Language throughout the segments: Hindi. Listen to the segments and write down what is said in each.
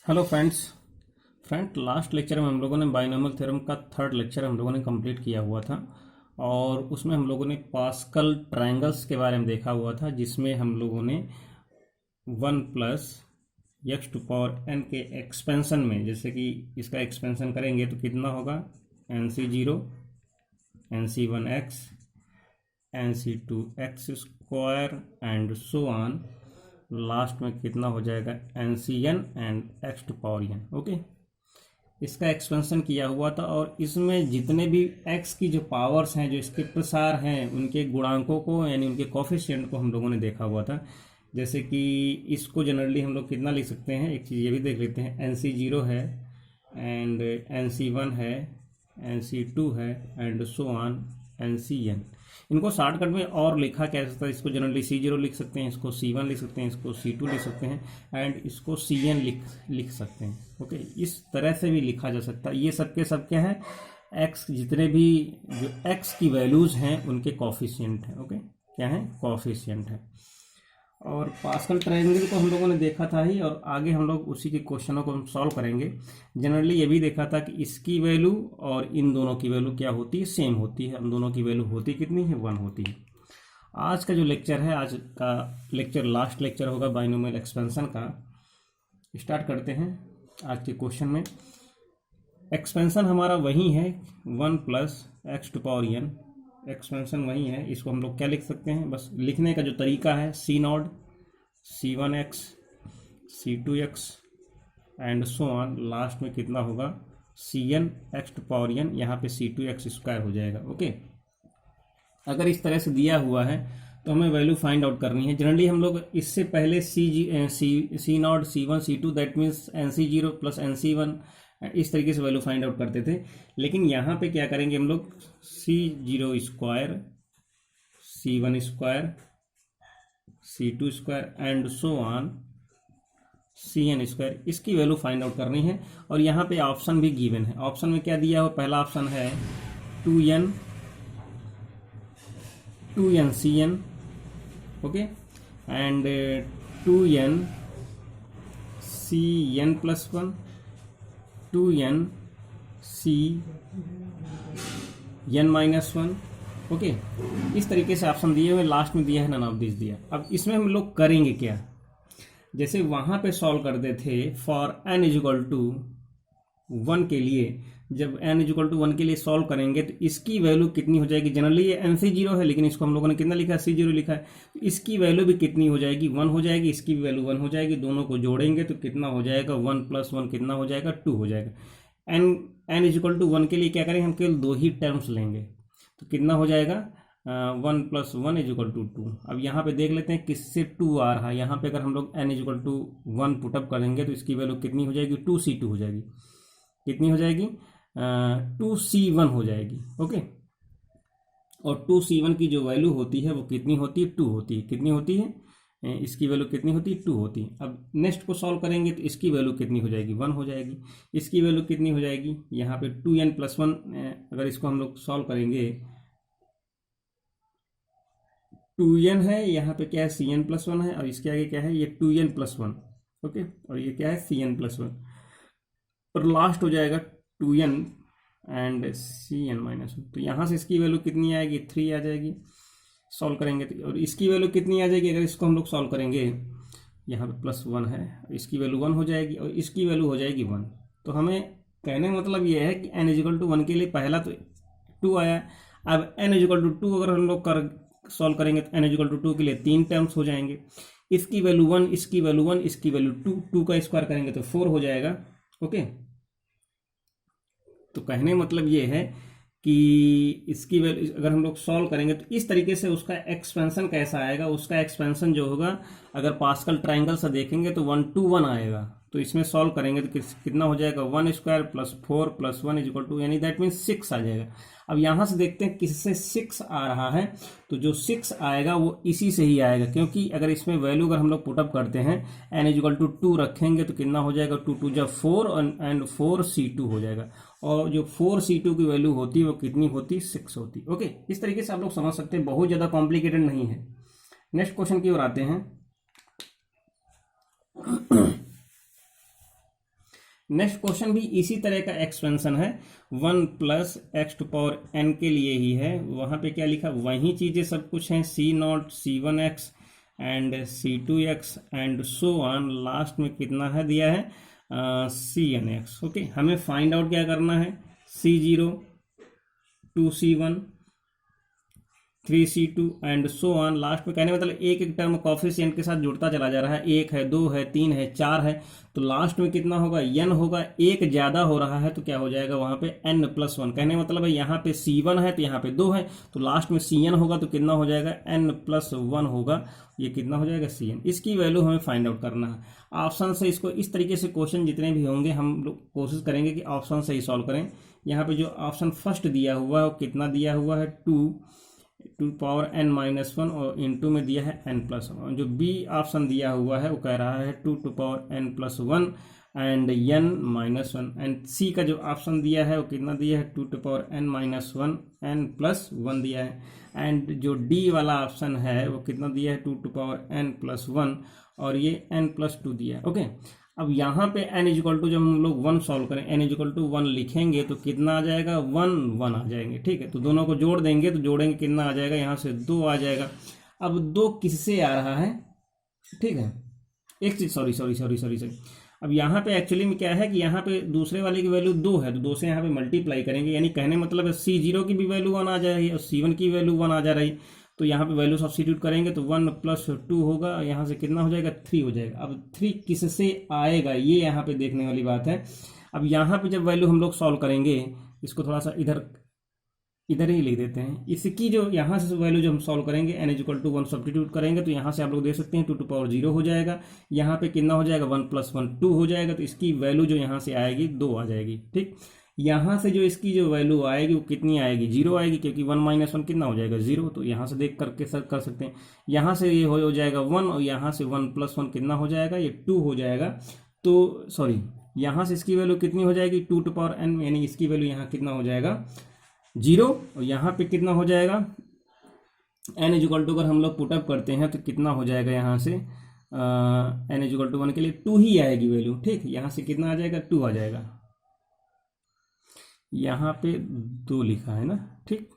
हेलो फ्रेंड लास्ट लेक्चर में हम लोगों ने बाइनोमियल थ्योरम का थर्ड लेक्चर हम लोगों ने कंप्लीट किया हुआ था और उसमें हम लोगों ने पास्कल ट्रायंगल्स के बारे में देखा हुआ था, जिसमें हम लोगों ने 1 + x⁴n के एक्सपेंशन में, जैसे कि इसका एक्सपेंशन करेंगे तो कितना होगा nc0 nc1x nc2x² and so on, last में कितना हो जाएगा NCN एंड x⁴n। ओके, इसका एक्सपेंशन किया हुआ था और इसमें जितने भी x की जो पावर्स हैं, जो इसके प्रसार हैं, उनके गुणांकों को यानी उनके कोफिशिएंट को हम लोगों ने देखा हुआ था। जैसे कि इसको जनरली हम लोग कितना लिख सकते हैं, एक चीज़ ये भी देख लेते हैं। NC0 है एंड NC1 है, NC2 है एंड सो ऑन NCN। इनको शॉर्टकट में और लिखा क्या जा सकता है, इसको जनरली C0 लिख सकते हैं, इसको C1 लिख सकते हैं, इसको C2 लिख सकते हैं एंड इसको CN लिख सकते हैं। ओके, इस तरह से भी लिखा जा सकता है। ये सब के सब क्या है, x जितने भी जो x की वैल्यूज़ हैं उनके कॉफिशिएंट हैं। ओके, क्या है, कॉफिशिएंट है। और पास्कल ट्रायंगल को हम लोगों ने देखा था ही, और आगे हम लोग उसी के क्वेश्चनों को हम सॉल्व करेंगे। जनरली ये भी देखा था कि इसकी वैल्यू और इन दोनों की वैल्यू क्या होती है, सेम होती है। हम दोनों की वैल्यू होती कितनी है, 1 होती है। आज का जो लेक्चर है, आज का लेक्चर लास्ट लेक्चर होगा बाइनोमियल एक्सपेंशन का। स्टार्ट करते हैं आज के क्वेश्चन में। एक्सपेंशन हमारा वही है 1 + x⁴n। एक्सपेंशन वही है, इसको हम लोग क्या लिख सकते हैं, बस लिखने का जो तरीका है C0 C1x C2x and so on, last में कितना होगा CN x⁴n, यहाँ पे C2x² हो जाएगा। ओके, अगर इस तरह से दिया हुआ है तो हमें वैल्यू फाइंड आउट करनी है। जनरली हम लोग इससे पहले C0 C1 C2 that means NC0 + NC1 इस तरीके से वैल्यू फाइंड आउट करते थे, लेकिन यहाँ पे क्या करेंगे हम लोग, C0² C1² C2² and so on CN², इसकी वैल्यू फाइंड आउट करनी है। और यहाँ पे ऑप्शन भी गिवन है। ऑप्शन में क्या दिया हुआ, पहला ऑप्शन है 2n CN, okay, and 2n CN + 1 2n CN - 1। Okay, इस तरीके से ऑप्शन दिए हुए, लास्ट में दिया है नन ऑफ दिस दिया। अब इसमें हम लोग करेंगे क्या, जैसे वहाँ पे सॉल्व करते थे फॉर n = 1 के लिए, जब n = 1 के लिए सॉल्व करेंगे तो इसकी वैल्यू कितनी हो जाएगी। जनरली ये NC0 है, लेकिन इसको हम लोगों ने कितना लिखा है, C0 लिखा है, तो इसकी वैल्यू भी कितनी हो जाएगी, 1 हो जाएगी, इसकी भी वैल्यू 1 हो जाएगी। दोनों को जोड़ेंगे तो कितना हो जाएगा, 1 + 1 कितना हो जाएगा, 2 हो जाएगा। n = 1 के लिए क्या करेंगे, हम केवल 2 ही टर्म्स लेंगे, तो कितना हो जाएगा 1 + 1 = 2। अब यहाँ पे देख लेते हैं किससे 2 आ रहा है। यहाँ पे अगर हम लोग n = 1 पुटअप करेंगे तो इसकी वैल्यू कितनी हो जाएगी, 2C2 हो जाएगी। कितनी हो जाएगी, 2C1 हो जाएगी। ओके, और 2C1 की जो वैल्यू होती है वो कितनी होती है, 2 होती है। कितनी होती है, इसकी वैल्यू कितनी होती है, 2 होती है। अब नेक्स्ट को सॉल्व करेंगे तो इसकी वैल्यू कितनी हो जाएगी, 1 हो जाएगी। इसकी वैल्यू कितनी हो जाएगी, यहाँ पे 2n + 1, अगर इसको हम लोग सॉल्व करेंगे, 2n है, यहाँ पे क्या है, CN + 1 है, और इसके आगे क्या है, ये 2n + 1। ओके, और ये क्या है, CN + 1, और लास्ट हो जाएगा 2n एंड CN - 1। तो यहाँ से इसकी वैल्यू कितनी आएगी, 3 आ जाएगी सॉल्व करेंगे तो। और इसकी वैल्यू कितनी आ जाएगी, अगर इसको हम लोग सॉल्व करेंगे, यहाँ पे +1 है, इसकी वैल्यू 1 हो जाएगी और इसकी वैल्यू हो जाएगी 1। तो हमें कहने का मतलब ये है कि n = 1 के लिए पहला तो 2 आया। अब n = 2 अगर हम लोग सॉल्व करेंगे तो n = 2 के लिए 3 टर्म्स हो जाएंगे। इसकी वैल्यू 1, इसकी वैल्यू 1, इसकी वैल्यू 2 का स्क्वायर करेंगे तो 4 हो जाएगा। ओके, तो कहने मतलब ये है कि इसकी वैल्यू अगर हम लोग सॉल्व करेंगे तो इस तरीके से उसका एक्सपेंशन कैसा आएगा। उसका एक्सपेंशन जो होगा, अगर पास्कल ट्रायंगल से देखेंगे तो 1 to 1 आएगा। तो इसमें सॉल्व करेंगे तो कितना हो जाएगा, 1² + 4 + 1 = यानी दैट मीन्स 6 आ जाएगा। अब यहाँ से देखते हैं किससे 6 आ रहा है, तो जो 6 आएगा वो इसी से ही आएगा, क्योंकि अगर इसमें वैल्यू अगर हम लोग पुटअप करते हैं, n = 2 रखेंगे तो कितना हो जाएगा, 2 × 2 = 4 एंड 4C2 हो जाएगा। और जो 4C2 की वैल्यू होती है वो कितनी होती, 6 होती। ओके, इस तरीके से आप लोग समझ सकते हैं, बहुत ज़्यादा कॉम्प्लिकेटेड नहीं है। नेक्स्ट क्वेश्चन की ओर आते हैं। नेक्स्ट क्वेश्चन भी इसी तरह का एक्सपेंशन है, 1 plus x to power n के लिए ही है। वहाँ पे क्या लिखा, वही चीज़ें सब कुछ हैं, C0 C1x and C2x and so on, last में कितना है दिया है CNx। ओके, हमें फाइंड आउट क्या करना है, C0 2C1 3C2 and so on, last में कहने मतलब एक एक टर्म कॉफिशिएंट के साथ जुड़ता चला जा रहा है, 1 है 2 है 3 है 4 है, तो लास्ट में कितना होगा n होगा, एक ज्यादा हो रहा है तो क्या हो जाएगा वहां पे n+1। कहने मतलब है यहाँ पे C1 है तो यहाँ पे 2 है, तो लास्ट में Cn होगा तो कितना हो जाएगा n+1 होगा, ये कितना हो जाएगा Cn। इसकी वैल्यू हमें फाइंड आउट करना है। ऑप्शन से इसको इस तरीके से क्वेश्चन जितने भी होंगे हम लोग कोशिश करेंगे कि ऑप्शन से ही सॉल्व करें। यहाँ पे जो ऑप्शन फर्स्ट दिया हुआ है वो कितना दिया हुआ है, 2 पावर n-1 और इनटू में दिया है n+1। जो बी ऑप्शन दिया हुआ है वो कह रहा है 2 power n+1 and n-1, and सी का जो ऑप्शन दिया है वो कितना दिया है, 2 पावर n-1 n+1 दिया है, एंड जो डी वाला ऑप्शन है वो कितना दिया है, 2 पावर n+1 और ये n+2 दिया है। ओके, अब यहाँ पे n इजिकल टू जब हम लोग 1 सॉल्व करें, n इजिकल टू 1 लिखेंगे तो कितना आ जाएगा, 1 1 आ जाएंगे। ठीक है, तो दोनों को जोड़ देंगे तो जोड़ेंगे कितना आ जाएगा, यहाँ से 2 आ जाएगा। अब 2 किससे आ रहा है, ठीक है, एक चीज सॉरी, अब यहाँ पे एक्चुअली में क्या है कि यहाँ पे दूसरे वाले की वैल्यू 2 है, तो 2 से यहाँ पे मल्टीप्लाई करेंगे, यानी कहने मतलब है C0 की भी वैल्यू 1 आ जा रही है और C1 की वैल्यू 1 आ जा रही है, तो यहाँ पे वैल्यू सब्स्टिट्यूट करेंगे तो 1+2 होगा, यहाँ से कितना हो जाएगा, 3 हो जाएगा। अब 3 किससे आएगा ये यहाँ पे देखने वाली बात है। अब यहाँ पे जब वैल्यू हम लोग सॉल्व करेंगे, इसको थोड़ा सा इधर ही लिख देते हैं, इसकी जो यहाँ से वैल्यू जो हम सॉल्व करेंगे n इजिकल टू 1 सब्स्टिट्यूट करेंगे तो यहाँ से आप लोग देख सकते हैं 2 पावर 0 हो जाएगा, यहाँ पे कितना हो जाएगा, 1+1 2 हो जाएगा, तो इसकी वैल्यू जो यहाँ से आएगी 2 आ जाएगी। ठीक, यहाँ से जो इसकी जो वैल्यू आएगी वो कितनी आएगी, 0 आएगी, क्योंकि 1-1 कितना हो जाएगा 0, तो यहाँ से देख करके सर कर सकते हैं। यहाँ से ये हो जाएगा 1 और यहाँ से 1+1 कितना हो जाएगा, ये 2 हो जाएगा। तो सॉरी, यहाँ से इसकी वैल्यू कितनी हो जाएगी, 2 पावर n, यानी इसकी वैल्यू यहाँ कितना हो जाएगा 0, और यहाँ पे कितना हो जाएगा n इजिकल टू, अगर हम लोग पुटअप करते हैं तो कितना हो जाएगा, यहाँ से n इजिकल टू 1 के लिए 2 ही आएगी वैल्यू। ठीक, यहाँ से कितना आ जाएगा, 2 आ जाएगा, यहाँ पे 2 लिखा है ना। ठीक,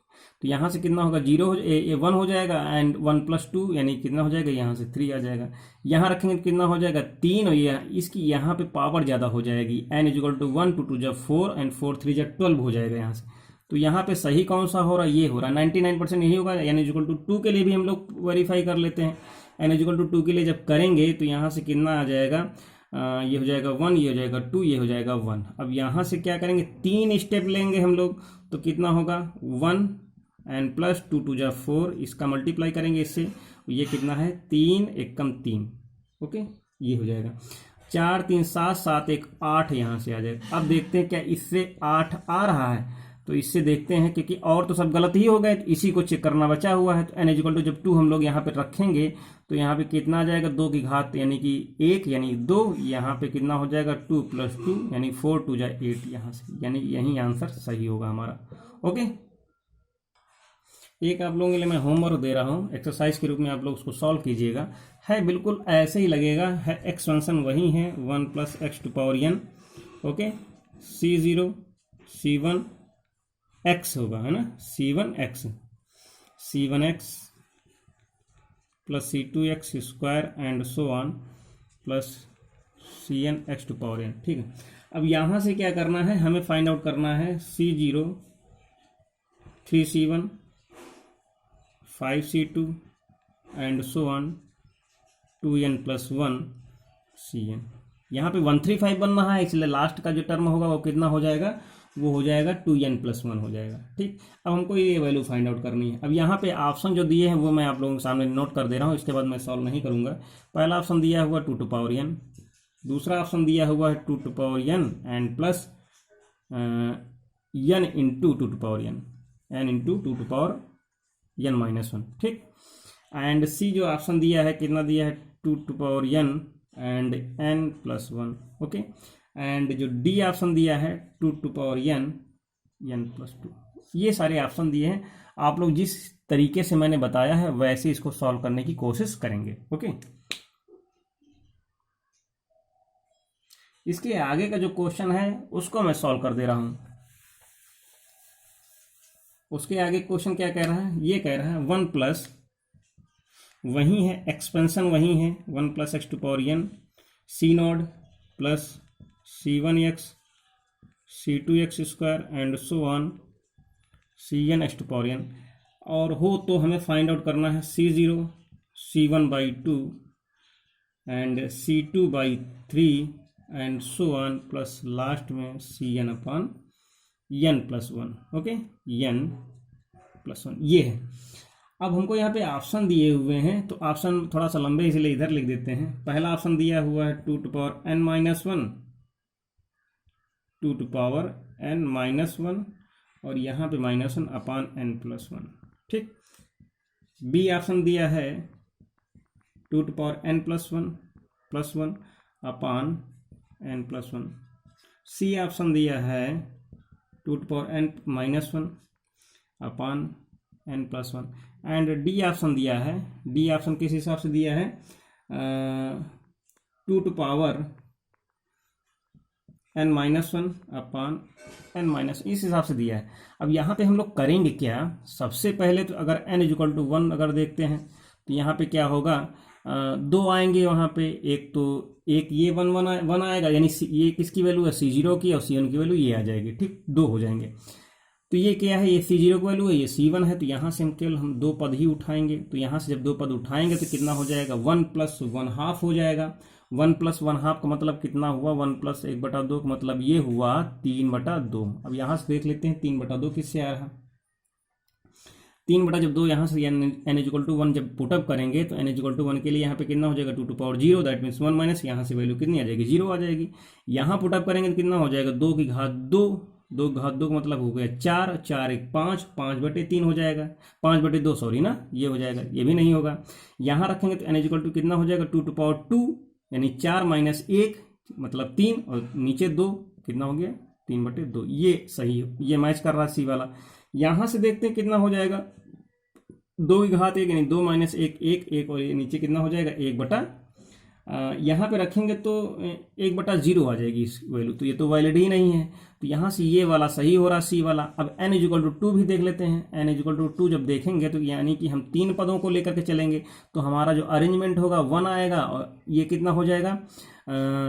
तो यहाँ से कितना होगा, 1 हो जाएगा एंड 1+2 यानी कितना हो जाएगा, यहाँ से 3 आ जाएगा। यहाँ रखेंगे तो कितना हो जाएगा 3, और इसकी यहाँ पे पावर ज़्यादा हो जाएगी, n इजिकल टू 1 2 2 4 एंड 4 3 12 हो जाएगा यहाँ से। तो यहाँ पे सही कौन सा हो रहा है, ये हो रहा है, 99% यही होगा। n इजिकल टू 2 के लिए भी हम लोग वेरीफाई कर लेते हैं, n इजिकल टू 2 के लिए जब करेंगे तो यहाँ से कितना आ जाएगा, ये हो जाएगा 1, ये हो जाएगा 2, ये हो जाएगा 1। अब यहाँ से क्या करेंगे, 3 स्टेप लेंगे हम लोग, तो कितना होगा 1 एंड प्लस 2 2 4, इसका मल्टीप्लाई करेंगे इससे, ये कितना है 3 एकम 3। ओके, ये हो जाएगा 4 3 7 7 1 8, यहाँ से आ जाएगा। अब देखते हैं क्या इससे 8 आ रहा है, तो इससे देखते हैं, क्योंकि और तो सब गलत ही हो गए, तो इसी को चेक करना बचा हुआ है। तो n इजिकल टू जब 2 हम लोग यहाँ पे रखेंगे तो यहाँ पे कितना आ जाएगा, 2 की घात यानी कि 1 यानी 2, यहाँ पे कितना हो जाएगा 2 + 2 यानी 4 2 8, यहाँ से, यानी यही आंसर सही होगा हमारा। ओके, एक आप लोगों के लिए मैं होमवर्क दे रहा हूँ, एक्सरसाइज के रूप में आप लोग उसको सॉल्व कीजिएगा। है बिल्कुल ऐसे ही लगेगा, है एक्सपेंशन वही है, 1 + x to power n। Okay, C0 C1 x होगा, है ना, C1x plus C2x square and so on plus Cnx to power n। ठीक है, अब यहाँ से क्या करना है, हमें फाइंड आउट करना है C0 3C1 5C2 and so on 2n+1 Cn। यहाँ पे 135 बनना है, इसलिए लास्ट का जो टर्म होगा वो कितना हो जाएगा, वो हो जाएगा 2n+1 हो जाएगा। ठीक, अब हमको ये वैल्यू फाइंड आउट करनी है। अब यहाँ पे ऑप्शन जो दिए हैं वो मैं आप लोगों के सामने नोट कर दे रहा हूँ, इसके बाद मैं सॉल्व नहीं करूँगा। पहला ऑप्शन दिया हुआ 2 पावर n, दूसरा ऑप्शन दिया हुआ है 2 power n and plus n into 2 power n, n into 2 power n-1। ठीक, एंड सी जो ऑप्शन दिया है कितना दिया है, 2 power n and n+1। Okay, and जो डी ऑप्शन दिया है 2 पावर n+2। ये सारे ऑप्शन दिए हैं, आप लोग जिस तरीके से मैंने बताया है वैसे इसको सॉल्व करने की कोशिश करेंगे। ओके, इसके आगे का जो क्वेश्चन है उसको मैं सॉल्व कर दे रहा हूं। उसके आगे क्वेश्चन क्या कह रहा है, ये कह रहा है 1 प्लस, वही है एक्सपेंशन वही है, 1 plus x to power n c nought plus c1x c2x square and so on cn x to power n. और हो तो हमें फाइंड आउट करना है c0 c1/2 and c2/3 and so on plus last में cn upon n plus 1। Okay, n plus 1 ये है। अब हमको यहाँ पे ऑप्शन दिए हुए हैं, तो ऑप्शन थोड़ा सा लंबे इसलिए इधर लिख देते हैं। पहला ऑप्शन दिया हुआ है 2 to power n-1, 2 to power n-1 और यहाँ पे -1 अपॉन n प्लस 1। ठीक, बी ऑप्शन दिया है 2 to power n plus 1 upon n plus 1। C option दिया है 2 to power n-1 upon n plus 1 and D option दिया है, डी ऑप्शन किस हिसाब से दिया है, 2 to power n-1 upon n-, इस हिसाब से दिया है। अब यहाँ पे हम लोग करेंगे क्या, सबसे पहले तो अगर n=1 अगर देखते हैं तो यहाँ पे क्या होगा, 2 आएंगे वहाँ पे, एक ये 1 आएगा, यानी ये किसकी वैल्यू है, c0 की, और c1 की वैल्यू ये आ जाएगी। ठीक, 2 हो जाएंगे। तो ये क्या है, ये c0 की वैल्यू है, ये c1 है, तो यहाँ से हम केवल 2 पद ही उठाएंगे। तो यहाँ से जब 2 पद उठाएंगे तो कितना हो जाएगा, 1 प्लस 1/2 हो जाएगा। 1 प्लस 1/2 का मतलब कितना हुआ, 1 प्लस 1/2 का मतलब ये हुआ 3/2। अब यहाँ से देख लेते हैं 3/2 किससे आ रहा, 3/2 यहाँ से n=1 जब पुटअप करेंगे तो n=1 के लिए यहाँ पे कितना हो जाएगा, 2 to power 0, that means 1 minus, यहाँ से वैल्यू कितनी आ जाएगी, 0 आ जाएगी। यहाँ पुटअप करेंगे तो कितना हो जाएगा, 2 की घात 2, 2 की घात 2 का मतलब हो गया 4, 4 1 5, 5/3 हो जाएगा, 5/2 सॉरी ना, ये हो जाएगा, ये भी नहीं होगा। यहाँ रखेंगे तो n= कितना हो जाएगा, 2 टू पावर 2, यानी 4 माइनस 1 मतलब 3, और नीचे 2 कितना हो गया, 3/2। ये सही है, ये मैच कर रहा है सी वाला। यहाँ से देखते हैं कितना हो जाएगा, 2 की घात 1 यानी 2 माइनस 1 1 और ये नीचे कितना हो जाएगा, 1/, यहाँ पे रखेंगे तो 1/0 आ जाएगी इस वैल्यू, तो ये तो वैलिड ही नहीं है। तो यहाँ से ये वाला सही हो रहा, सी वाला। अब n=2 भी देख लेते हैं। n=2 जब देखेंगे तो यानी कि हम 3 पदों को लेकर के चलेंगे, तो हमारा जो अरेंजमेंट होगा 1 आएगा, और ये कितना हो जाएगा,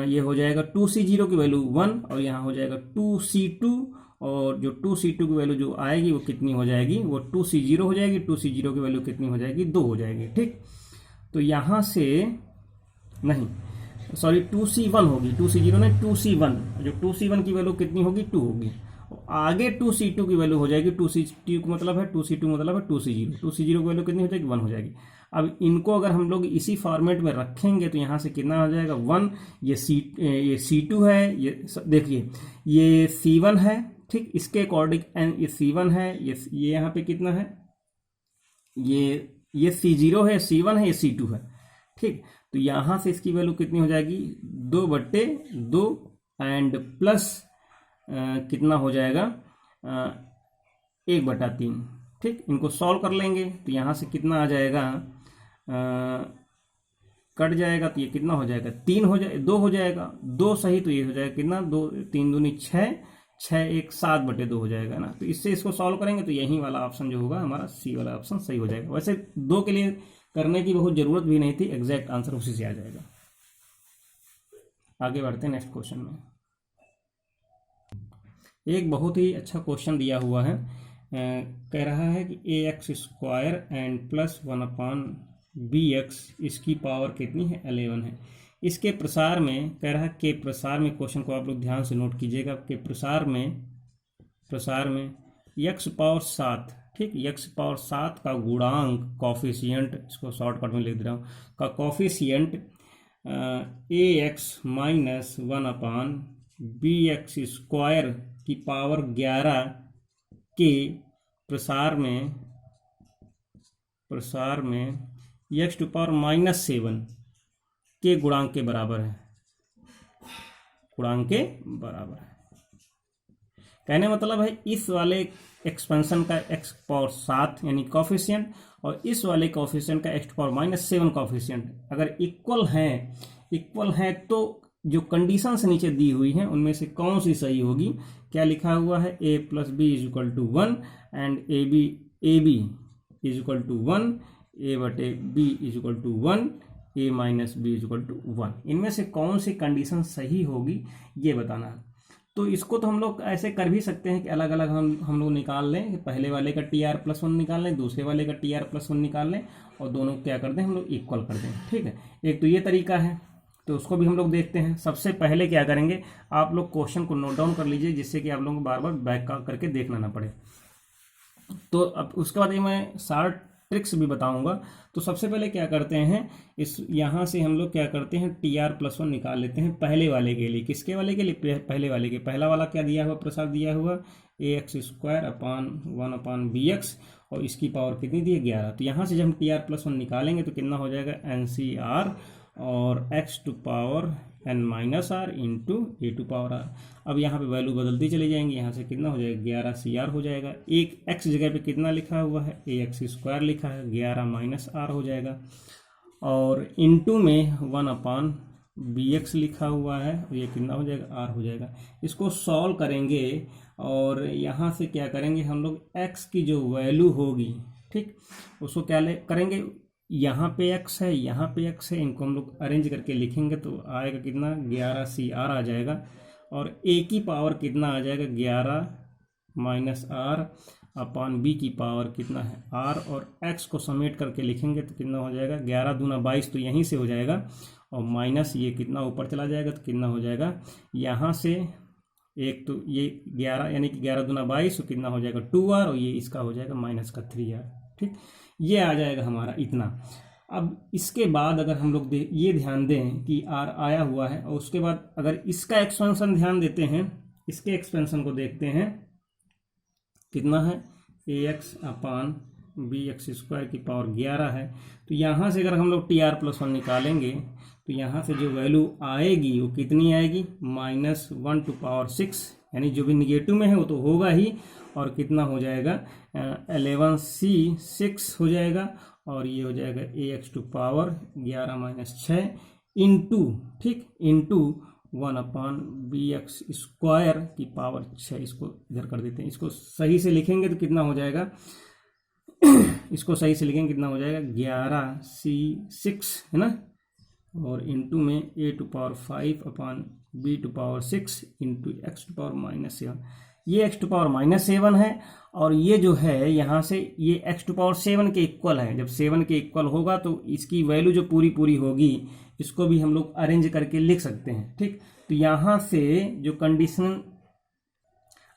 ये हो जाएगा 2c0 की वैल्यू 1, और यहाँ हो जाएगा 2c2, और जो 2c2 की वैल्यू जो आएगी वो कितनी हो जाएगी, वो 2c0 हो जाएगी। 2c0 की वैल्यू कितनी हो जाएगी, 2 हो जाएगी। ठीक, तो यहाँ से नहीं सॉरी 2c1 होगी, 2c0 नहीं 2c1, जो 2c1 की वैल्यू कितनी होगी, 2 होगी। आगे 2c2 की वैल्यू हो जाएगी, 2c2 का मतलब है 2c2 मतलब है 2c0, 2c0 की वैल्यू कितनी हो जाएगी, 1 हो जाएगी। अब इनको अगर हम लोग इसी फॉर्मेट में रखेंगे तो यहाँ से कितना हो जाएगा, 1, ये c2 है, ये देखिए ये c1 है। ठीक, इसके अकॉर्डिंग ये c1 है, ये यहाँ पे कितना है, ये c0 है, c1 है, ये c2 है। ठीक, तो यहाँ से इसकी वैल्यू कितनी हो जाएगी, 2/2 एंड प्लस कितना हो जाएगा, 1/3। ठीक, इनको सॉल्व कर लेंगे तो यहाँ से कितना आ जाएगा, कट जाएगा तो ये कितना हो जाएगा, 3 हो जाए 2 हो जाएगा, 2 सही, तो ये हो जाएगा कितना, 2 3 दूनी 6, 6 1 7/2 हो जाएगा ना। तो इससे इसको सॉल्व करेंगे तो यही वाला ऑप्शन जो होगा हमारा, सी वाला ऑप्शन सही हो जाएगा। वैसे 2 के लिए करने की बहुत जरूरत भी नहीं थी, एग्जैक्ट आंसर उसी से आ जाएगा। आगे बढ़ते हैं नेक्स्ट क्वेश्चन में। एक बहुत ही अच्छा क्वेश्चन दिया हुआ है, कह रहा है कि ax² एंड प्लस 1/bx इसकी पावर कितनी है, 11 है। इसके प्रसार में कह रहा है कि प्रसार में, क्वेश्चन को आप लोग ध्यान से नोट कीजिएगा कि प्रसार में x⁻7, ठीक, x⁻7 का गुणांक कॉफिशियंट, इसको शॉर्टकट में लिख दे रहा हूँ, का कॉफिशियंट ax-1/bx² की पावर 11 के प्रसार में x⁻7 के गुणांक के बराबर है, कहने मतलब है इस वाले एक्सपेंशन का x⁻7 यानी कॉफिशियंट, और इस वाले कॉफिशियंट का x⁻7 कॉफिशियंट अगर इक्वल है तो जो कंडीशंस नीचे दी हुई हैं उनमें से कौन सी सही होगी। क्या लिखा हुआ है, a plus b is equal to 1 and a b is equal to 1, a बटे b is equal to 1, a minus b is equal to 1। इनमें से कौन सी कंडीशन सही होगी ये बताना है। तो इसको तो हम लोग ऐसे कर भी सकते हैं कि अलग अलग हम लोग निकाल लें, पहले वाले का टी आर प्लस 1 निकाल लें, दूसरे वाले का टी आर प्लस 1 निकाल लें और दोनों क्या कर दें हम लोग इक्वल कर दें। ठीक है, एक तो ये तरीका है, तो उसको भी हम लोग देखते हैं। सबसे पहले क्या करेंगे, आप लोग क्वेश्चन को नोट डाउन कर लीजिए जिससे कि आप लोगों को बार बार बैक करके देखना ना पड़े। तो अब उसके बाद मैं शार्ट ट्रिक्स भी बताऊंगा। तो सबसे पहले क्या करते हैं, इस यहाँ से हम लोग क्या करते हैं टी आर प्लस 1 निकाल लेते हैं पहले वाले के लिए। किसके वाले के लिए, पहले वाले के। पहला वाला क्या दिया हुआ, प्रसाद दिया हुआ ए x square upon 1 upon b x, और इसकी पावर कितनी दी है 11। तो यहाँ से जब हम टी आर प्लस 1 निकालेंगे तो कितना हो जाएगा एन सी आर और x to power n minus r into a to power r. अब यहाँ पे वैल्यू बदलती चली जाएंगी, यहाँ से कितना हो जाएगा 11 सी आर हो जाएगा। एक एक्स जगह पे कितना लिखा हुआ है, ए एक्स स्क्वायर लिखा है, 11 माइनस आर हो जाएगा। और इंटू में 1 अपान बी एक्स लिखा हुआ है, और ये कितना हो जाएगा आर हो जाएगा। इसको सॉल्व करेंगे और यहाँ से क्या करेंगे हम लोग एक्स की जो वैल्यू होगी, ठीक, उसको क्या करेंगे, यहाँ पे x है, यहाँ पे x है, इनको हम लोग अरेंज करके लिखेंगे तो आएगा कितना 11 सी आर आ जाएगा। और a की पावर कितना आ जाएगा 11 माइनस आर अपान b की पावर कितना है r, और x को समेट करके लिखेंगे तो कितना हो जाएगा 11 दूना 22, तो यहीं से हो जाएगा, और माइनस ये कितना ऊपर चला जाएगा तो कितना हो जाएगा यहाँ से एक, तो ये 11 यानी कि 11 दूना 22, तो कितना हो जाएगा 2r, और ये इसका हो जाएगा माइनस का 3r। ठीक, ये आ जाएगा हमारा इतना। अब इसके बाद अगर हम लोग ये ध्यान दें कि आर आया हुआ है, और उसके बाद अगर इसका एक्सपेंशन ध्यान देते हैं, इसके एक्सपेंशन को देखते हैं कितना है a x upon b x square की पावर 11 है। तो यहाँ से अगर हम लोग टी आर प्लस 1 निकालेंगे तो यहाँ से जो वैल्यू आएगी वो कितनी आएगी -1 टू पावर 6, यानी जो भी निगेटिव में है वो तो होगा ही, और कितना हो जाएगा 11c6 हो जाएगा, और ये हो जाएगा a x to power 11 minus 6 into, ठीक, into 1 upon b x square की पावर 6। इसको इधर कर देते हैं, इसको सही से लिखेंगे तो कितना हो जाएगा इसको सही से लिखेंगे कितना हो जाएगा 11c6 है ना, और इंटू में a to power 5 upon b to power 6 into x to power -7। ये एक्स टू पावर -7 है, और ये जो है यहाँ से ये एक्स टू पावर 7 के इक्वल है। जब 7 के इक्वल होगा तो इसकी वैल्यू जो पूरी पूरी होगी इसको भी हम लोग अरेंज करके लिख सकते हैं। ठीक, तो यहाँ से जो कंडीशन,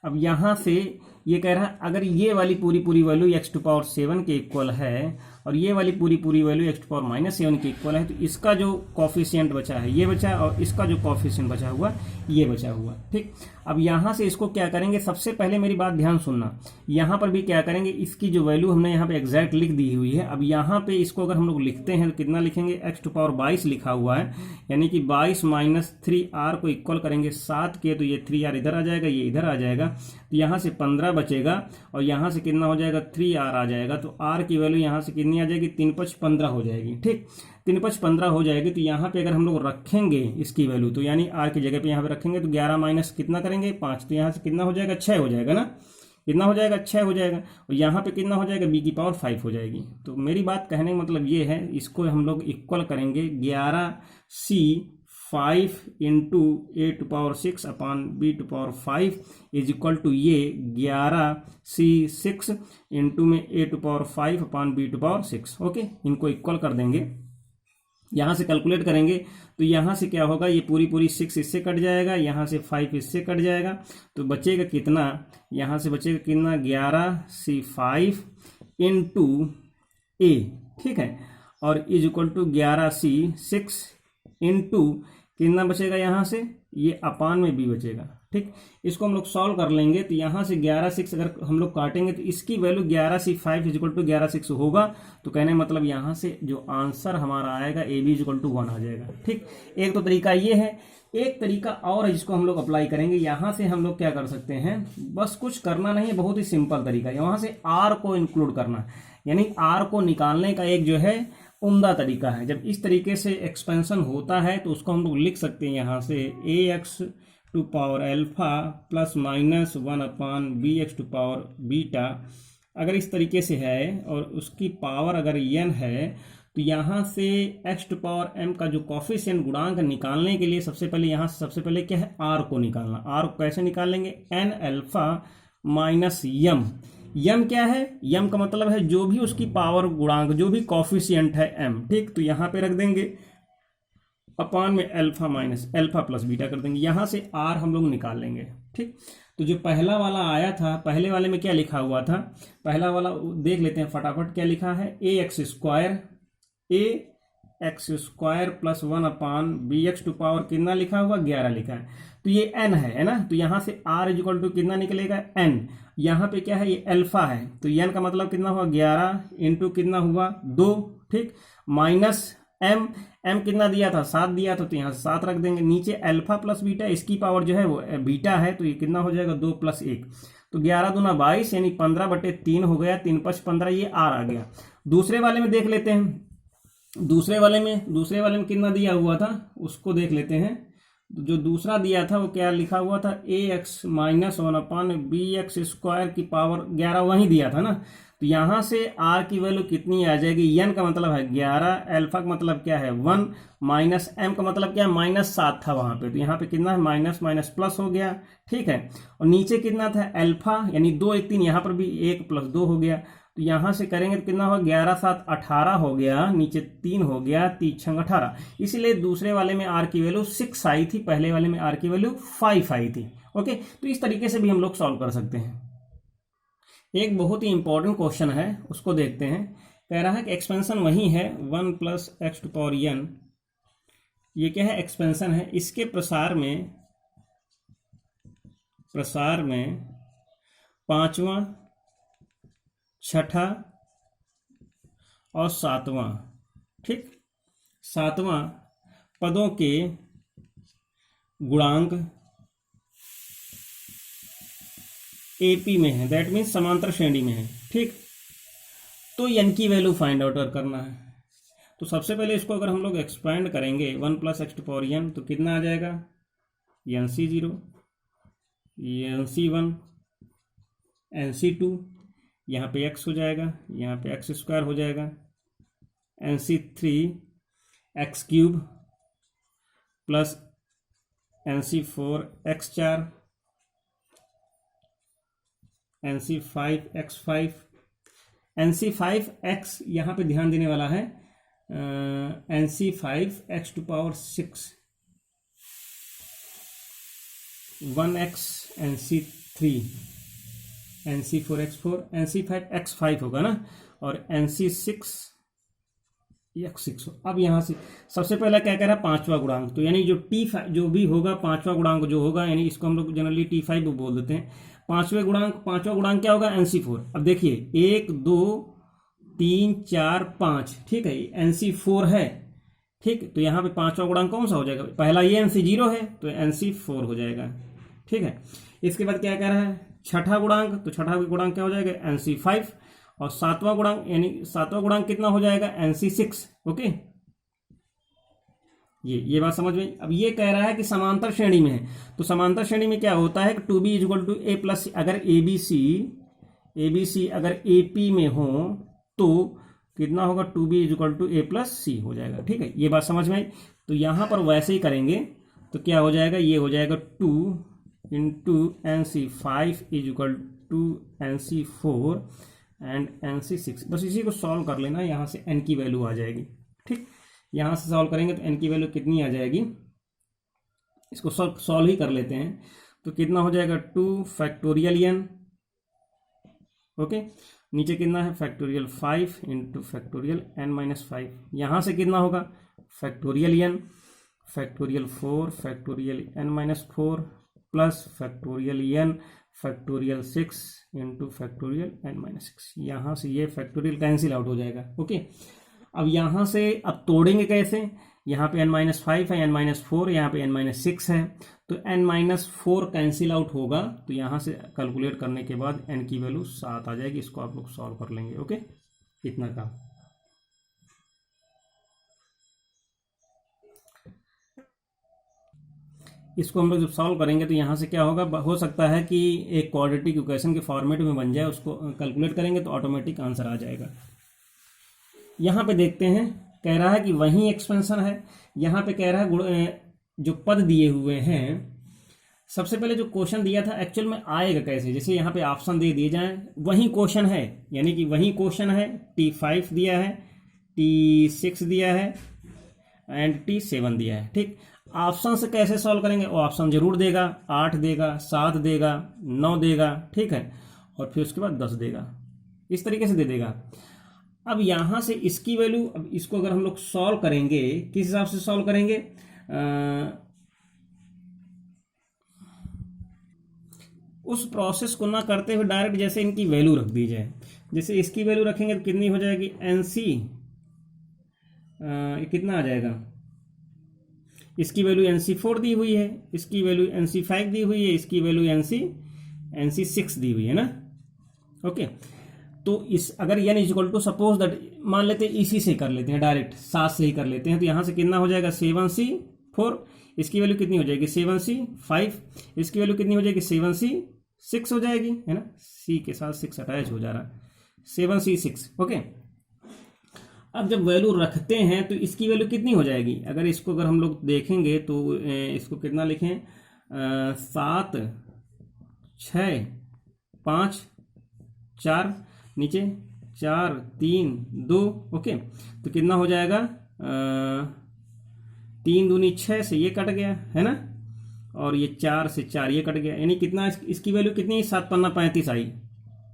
अब यहाँ से ये कह रहा है अगर ये वाली पूरी पूरी वैल्यू एक्स टू पावर 7 के इक्वल है और ये वाली पूरी पूरी वैल्यू एक्स टू पावर -7 के इक्वल है, तो इसका जो कॉफिशिएंट बचा है ये बचा, और इसका जो कॉफिशिएंट बचा हुआ ये बचा हुआ। ठीक, अब यहाँ से इसको क्या करेंगे, सबसे पहले मेरी बात ध्यान सुनना, यहाँ पर भी क्या करेंगे, इसकी जो वैल्यू हमने यहाँ पे एग्जैक्ट लिख दी हुई है। अब यहाँ पे इसको अगर हम लोग लिखते हैं तो कितना लिखेंगे, एक्स टू पावर 22 लिखा हुआ है, यानी कि 22 माइनस 3r को इक्वल करेंगे 7 के, तो ये 3r इधर आ जाएगा, ये इधर आ जाएगा, तो यहाँ से 15 बचेगा, और यहाँ से कितना हो जाएगा 3r आ जाएगा। तो r की वैल्यू यहाँ से कितनी आ जाएगी 3 5 15 हो जाएगी। ठीक, 3 5 15 हो जाएगी। तो यहाँ पे अगर हम लोग रखेंगे इसकी वैल्यू, तो यानी r की जगह पे यहाँ पे रखेंगे तो 11 माइनस कितना करेंगे 5, तो यहाँ से कितना हो जाएगा 6 हो जाएगा ना, कितना हो जाएगा 6 हो जाएगा, और यहाँ पे कितना हो जाएगा b की पावर 5 हो जाएगी। तो मेरी बात कहने का मतलब ये है, इसको हम लोग इक्वल करेंगे 11c5 into a to power 6 upon b to power 5 is equal to ये 11c6 इंटू में a to power 5 upon b to power 6। Okay, इनको इक्वल कर देंगे, यहाँ से कैलकुलेट करेंगे तो यहाँ से क्या होगा, ये पूरी पूरी 6 इससे कट जाएगा, यहाँ से 5 इससे कट जाएगा, तो बचेगा कितना, यहाँ से बचेगा कितना 11c5 इंटू ए, ठीक है, और is equal to 11c6 into कितना बचेगा, यहाँ से ये अपान में बी बचेगा। ठीक, इसको हम लोग सॉल्व कर लेंगे, तो यहाँ से 11c6 अगर हम लोग काटेंगे तो इसकी value 11c5 is equal to 11c6 होगा। तो कहने मतलब यहाँ से जो आंसर हमारा आएगा a b is equal to 1 आ जाएगा। ठीक, एक तो तरीका ये है, एक तरीका और है जिसको हम लोग अप्लाई करेंगे। यहाँ से हम लोग क्या कर सकते हैं, बस कुछ करना नहीं है, बहुत ही सिंपल तरीका है, यहाँ से आर को इंक्लूड करना, यानी आर को निकालने का एक जो है उम्दा तरीका है। जब इस तरीके से एक्सपेंशन होता है तो उसको हम लोग लिख सकते हैं यहाँ से a x to power alpha plus minus 1/bx to power beta. अगर इस तरीके से है और उसकी पावर अगर n है तो यहाँ से x टू पावर m का जो कॉफिशिएंट गुणांक निकालने के लिए सबसे पहले यहाँ से सबसे पहले क्या है r को निकालना। r को कैसे निकालेंगे, n अल्फा माइनस यम। यम क्या है, यम का मतलब है जो भी उसकी पावर गुणांक, जो भी कॉफिशिएंट है m, ठीक। तो यहाँ पे रख देंगे अपान में alpha minus alpha plus beta कर देंगे। यहाँ से r हम लोग निकाल लेंगे, ठीक। तो जो पहला वाला आया था, पहले वाले में क्या लिखा हुआ था, पहला वाला देख लेते हैं फटाफट। क्या लिखा है, a x square plus 1/bx to power कितना लिखा हुआ, 11 लिखा है। तो ये n है ना। तो यहाँ से r इक्वल टू कितना निकलेगा, n। यहाँ पे क्या है, ये अल्फा है, तो n का मतलब कितना हुआ, 11 इंटू कितना हुआ, 2, ठीक। माइनस m कितना दिया था, 7 दिया था, तो यहाँ 7 रख देंगे। नीचे अल्फा प्लस बीटा, इसकी पावर जो है वो बीटा है, तो ये कितना हो जाएगा, 2 + 1, तो 11 दूना 22 यानी 15/3 हो गया, 3 × 5 = 15, ये r आ गया। दूसरे वाले में देख लेते हैं, दूसरे वाले में कितना दिया हुआ था उसको देख लेते हैं। जो दूसरा दिया था वो क्या लिखा हुआ था, ए एक्स माइनस 1/bx स्क्वायर की पावर 11 वहीं दिया था ना। तो यहाँ से r की वैल्यू कितनी आ जाएगी, n का मतलब है 11, अल्फा का मतलब क्या है 1, माइनस m का मतलब क्या है -7 था वहाँ पे, तो यहाँ पे कितना है माइनस माइनस प्लस हो गया, ठीक है। और नीचे कितना था अल्फा, यानी 2 1 3, यहाँ पर भी 1 + 2 हो गया। तो यहाँ से करेंगे तो कितना होगा, 11 7 18 हो गया, नीचे 3 हो गया, 3 6 18। इसीलिए दूसरे वाले में r की वैल्यू 6 आई थी, पहले वाले में r की वैल्यू 5 आई थी। ओके, तो इस तरीके से भी हम लोग सॉल्व कर सकते हैं। एक बहुत ही इंपॉर्टेंट क्वेश्चन है, उसको देखते हैं। कह रहा है कि एक्सपेंशन वही है 1 + x टू पावर n। ये क्या है, एक्सपेंशन है। इसके प्रसार में पांचवा, छठा और सातवां, ठीक, सातवां पदों के गुणांक एपी में है, दैट मीन्स समांतर श्रेणी में है, ठीक। तो n की वैल्यू फाइंड आउट करना है। तो सबसे पहले इसको अगर हम लोग एक्सपेंड करेंगे 1 + x टू पावर n, तो कितना आ जाएगा, nc0, nc1, nc2, यहाँ पे x हो जाएगा, यहाँ पे x² हो जाएगा, nc3 x³ plus nc4 x4, nc5 x5, nc5x यहाँ पे ध्यान देने वाला है, nc5x to power 6, 1x, nc3, nc4 x4, nc5 x5 होगा ना, और nc6 x6। अब यहाँ से सबसे पहला क्या कह रहा है, पांचवा गुणांक। तो यानी जो t5 जो भी होगा, पांचवा गुणांक जो होगा, यानी इसको हम लोग जनरली t5 बोल देते हैं। पांचवा गुणांक क्या होगा, nc4। अब देखिए 1 2 3 4 5, ठीक है, nc4 है, ठीक। तो यहाँ पे पांचवा गुणांक कौन सा हो जाएगा, पहला ये nc0 है, तो nc4 हो जाएगा, ठीक है। इसके बाद क्या कह रहा है, छठा गुणांक, तो छठा गुणांक क्या हो जाएगा, nc5, और सातवां गुणांक, यानी सातवां गुणांक कितना हो जाएगा, nc6। ओके, ये बात समझ में। अब ये कह रहा है कि समांतर श्रेणी में है, तो समांतर श्रेणी में क्या होता है, 2b = a+c। अगर abc अगर ap में हो तो कितना होगा, 2b = a+c हो जाएगा, ठीक है। ये बात समझ में आई। तो यहां पर वैसे ही करेंगे तो क्या हो जाएगा, ये हो जाएगा 2 × nc5 = nc4 एंड nc6। बस इसी को सॉल्व कर लेना, यहाँ से n की वैल्यू आ जाएगी, ठीक। यहाँ से सॉल्व करेंगे तो n की वैल्यू कितनी आ जाएगी, इसको सॉल्व ही कर लेते हैं। तो कितना हो जाएगा, 2 फैक्टोरियल n, ओके। नीचे कितना है, फैक्टोरियल 5 × फैक्टोरियल n-5। यहाँ से कितना होगा, factorial n, factorial 4 factorial n-4 plus factorial n factorial 6 × factorial n-6। यहाँ से ये फैक्टोरियल कैंसिल आउट हो जाएगा, ओके। अब यहाँ से अब तोड़ेंगे कैसे, यहाँ पे n-5 है, n-4, यहाँ पे n-6 है, तो n-4 कैंसिल आउट होगा। तो यहाँ से कैलकुलेट करने के बाद n की वैल्यू 7 आ जाएगी। इसको आप लोग सॉल्व कर लेंगे, ओके, इतना काम। इसको हम लोग जब सॉल्व करेंगे तो यहाँ से क्या होगा, हो सकता है कि एक क्वाड्रेटिक इक्वेशन के फॉर्मेट में बन जाए, उसको कैलकुलेट करेंगे तो ऑटोमेटिक आंसर आ जाएगा। यहाँ पे देखते हैं, कह रहा है कि वही एक्सपेंशन है। यहाँ पे कह रहा है जो पद दिए हुए हैं, सबसे पहले जो क्वेश्चन दिया था एक्चुअल में आएगा कैसे, जैसे यहाँ पे ऑप्शन दे दिए जाएं, वही क्वेश्चन है, यानी कि वही क्वेश्चन है। T5 दिया है, T6 दिया है एंड T7 दिया है, ठीक। ऑप्शन से कैसे सॉल्व करेंगे, वो ऑप्शन जरूर देगा, 8 देगा, 7 देगा, 9 देगा, ठीक है, और फिर उसके बाद 10 देगा, इस तरीके से दे देगा। अब यहाँ से इसकी वैल्यू, अब इसको अगर हम लोग सॉल्व करेंगे, किस हिसाब से सॉल्व करेंगे, उस प्रोसेस को ना करते हुए डायरेक्ट जैसे इनकी वैल्यू रख दी जाए। जैसे इसकी वैल्यू रखेंगे तो कितनी हो जाएगी, NC कितना आ जाएगा, इसकी वैल्यू NC4 दी हुई है, इसकी वैल्यू NC5 दी हुई है, इसकी वैल्यू NC6 दी हुई है ना, ओके। तो इस अगर n equal to suppose that मान लेते हैं, इसी से कर लेते हैं डायरेक्ट, 7 से ही कर लेते हैं, तो यहाँ से कितना हो जाएगा 7C4, इसकी वैल्यू कितनी हो जाएगी 7C5, इसकी वैल्यू कितनी हो जाएगी 7C6 हो जाएगी, है ना, C के साथ 6 अटैच हो जा रहा है, 7C6, ओके। अब जब वैल्यू रखते हैं तो इसकी वैल्यू कितनी हो जाएगी, अगर इसको अगर हम लोग देखेंगे तो इसको कितना लिखें, 7 6 5 4 नीचे 4 3 2, ओके। तो कितना हो जाएगा, 3 दूनी 6 से ये कट गया, है ना, और ये 4 से 4 ये कट गया, यानी कितना इसकी वैल्यू कितनी, 7 पन्ना 35 आई।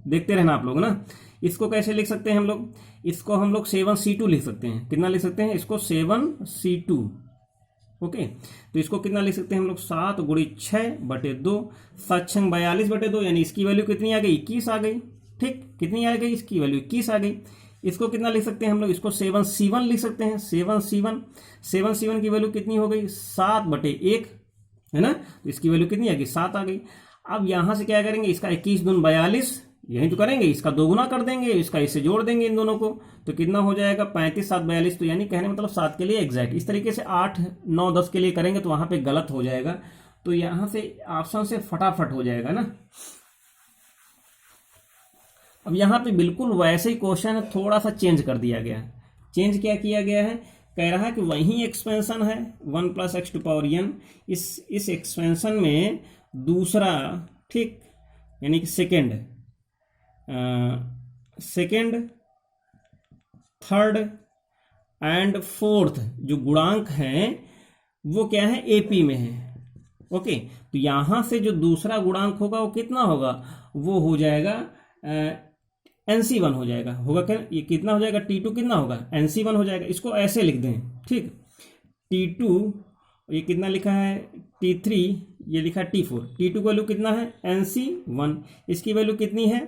देखते रहना आप लोग ना। इसको कैसे लिख सकते हैं हम लोग, इसको हम लोग 7C2 लिख सकते हैं। कितना लिख सकते हैं इसको, 7C2, ओके। तो इसको कितना लिख सकते हैं हम लोग, 7 गुणी 6/2, 7 6 42/2, यानी इसकी वैल्यू कितनी आ गई, 21 आ गई, ठीक। कितनी आ गई, इसकी वैल्यू 21 आ गई। इसको कितना लिख सकते हैं हम लोग, इसको 7C1 लिख सकते हैं, 7C1 की वैल्यू कितनी हो गई, 7/1, है ना, तो इसकी वैल्यू कितनी आ गई, 7 आ गई। अब यहां से क्या करेंगे, इसका 21 दून 42, यही तो करेंगे, इसका दोगुना कर देंगे, इसका इससे जोड़ देंगे इन दोनों को, तो कितना हो जाएगा 35 7 42, तो यानी कहने मतलब 7 के लिए एग्जैक्ट। इस तरीके से 8 9 10 के लिए करेंगे तो वहां पे गलत हो जाएगा, तो यहां से ऑप्शन से फटाफट हो जाएगा ना। अब यहाँ पे बिल्कुल वैसे ही क्वेश्चन है, थोड़ा सा चेंज कर दिया गया है। चेंज क्या किया गया है, कह रहा है कि वही एक्सपेंशन है 1 + x⁴n, इस एक्सपेंशन में दूसरा, ठीक, यानी कि सेकेंड, थर्ड एंड फोर्थ जो गुणांक हैं वो क्या है, AP में है, ओके। तो यहां से जो दूसरा गुणांक होगा वो कितना होगा, वो हो जाएगा NC1 हो जाएगा, होगा क्या, ये कितना हो जाएगा, T2 कितना होगा, NC1 हो जाएगा। इसको ऐसे लिख दें, ठीक, T2 ये कितना लिखा है, T3 ये लिखा है T4, T2 की वैल्यू कितना है, NC1, इसकी वैल्यू कितनी है,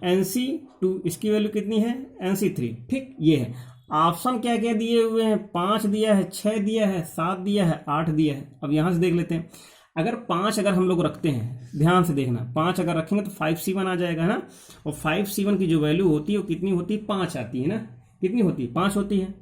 NC2, इसकी वैल्यू कितनी है, NC3, ठीक। ये है ऑप्शन, क्या क्या दिए हुए हैं, 5 दिया है, 6 दिया है, 7 दिया है, 8 दिया है। अब यहां से देख लेते हैं, अगर 5 अगर हम लोग रखते हैं, ध्यान से देखना, 5 अगर रखेंगे तो 5C1 आ जाएगा ना, और 5C1 की जो वैल्यू होती है वो कितनी होती है, 5 आती है ना, कितनी होती है, 5 होती है।